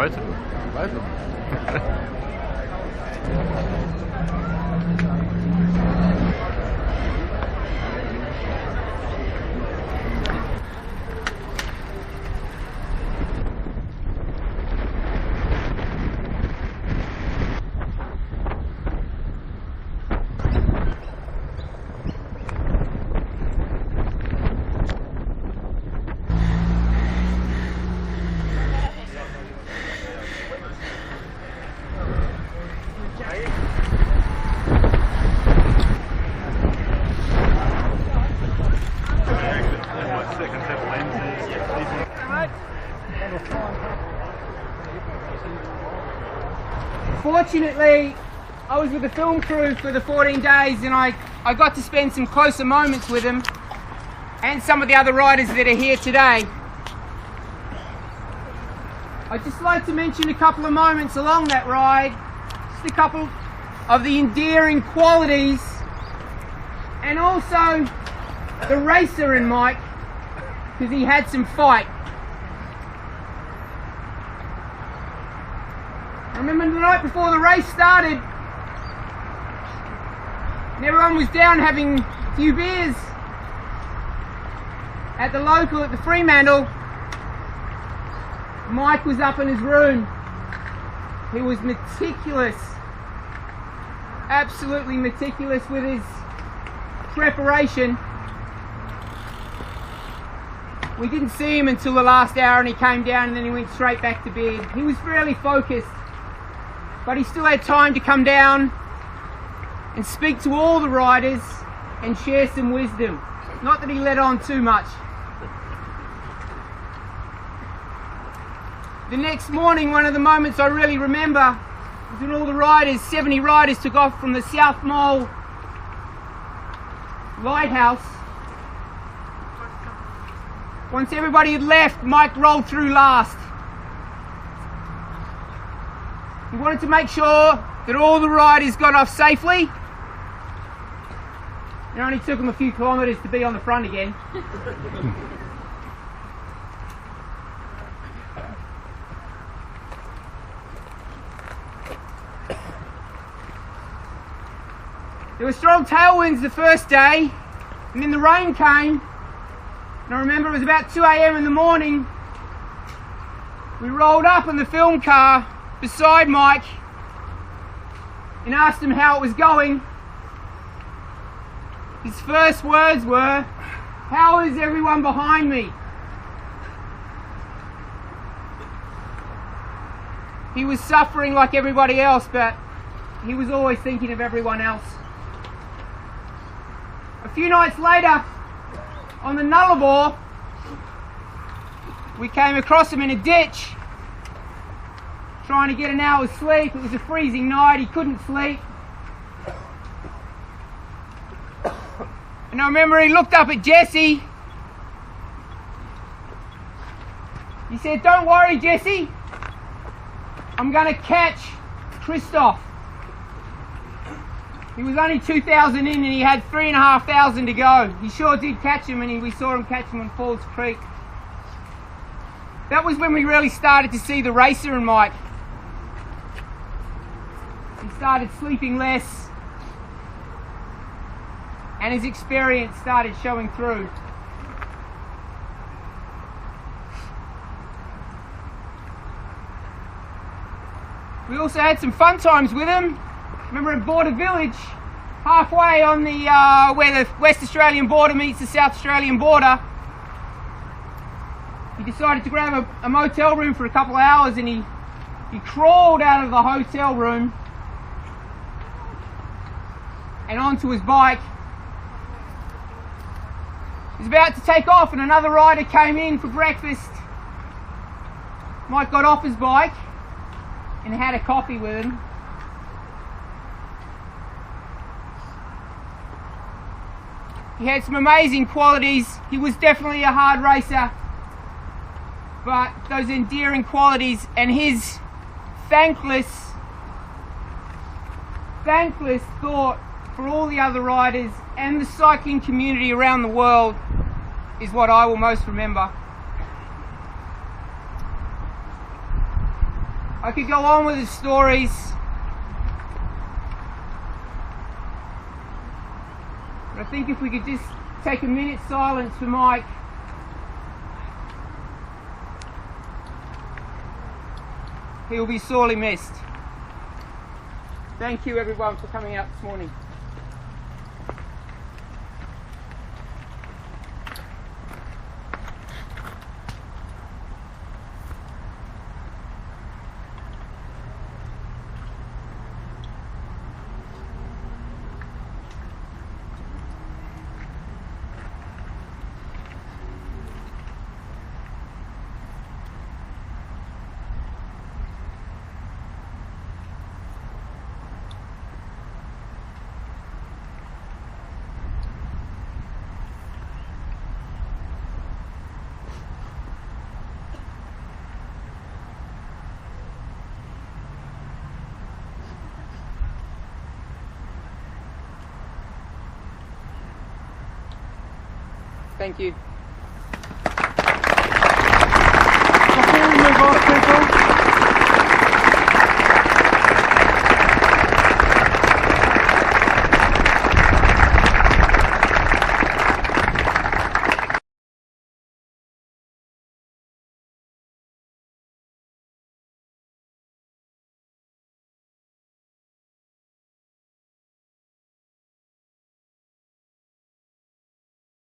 both of them. Both of them. Fortunately, I was with the film crew for the 14 days and I got to spend some closer moments with them and some of the other riders that are here today. I'd just like to mention a couple of moments along that ride, just a couple of the endearing qualities and also the racer in Mike, because he had some fight. I remember the night before the race started, and everyone was down having a few beers at the local at the Fremantle. Mike was up in his room. He was meticulous, absolutely meticulous with his preparation. We didn't see him until the last hour and he came down and then he went straight back to bed. He was fairly focused, but he still had time to come down and speak to all the riders and share some wisdom. Not that he let on too much. The next morning, one of the moments I really remember was when all the riders, 70 riders, took off from the South Mole lighthouse. Once everybody had left, Mike rolled through last. He wanted to make sure that all the riders got off safely. It only took him a few kilometres to be on the front again. There were strong tailwinds the first day, and then the rain came. And I remember it was about 2 a.m. in the morning. We rolled up in the film car beside Mike and asked him how it was going. His first words were, "How is everyone behind me?" He was suffering like everybody else, but he was always thinking of everyone else. A few nights later, on the Nullarbor, we came across him in a ditch, trying to get an hour's sleep. It was a freezing night, he couldn't sleep. And I remember he looked up at Jesse. He said, "Don't worry, Jesse, I'm going to catch Christoph." He was only 2,000 in and he had 3,500 to go. He sure did catch him, and we saw him catch him on Falls Creek. That was when we really started to see the racer in Mike. He started sleeping less and his experience started showing through. We also had some fun times with him. Remember at Border Village, halfway on the where the West Australian border meets the South Australian border, he decided to grab a motel room for a couple of hours, and he crawled out of the hotel room and onto his bike. He was about to take off and another rider came in for breakfast. Mike got off his bike and had a coffee with him. He had some amazing qualities. He was definitely a hard racer, but those endearing qualities and his thankless thought for all the other riders and the cycling community around the world is what I will most remember. I could go on with the stories. But I think if we could just take a minute's silence for Mike. He will be sorely missed. Thank you everyone for coming out this morning. Thank you.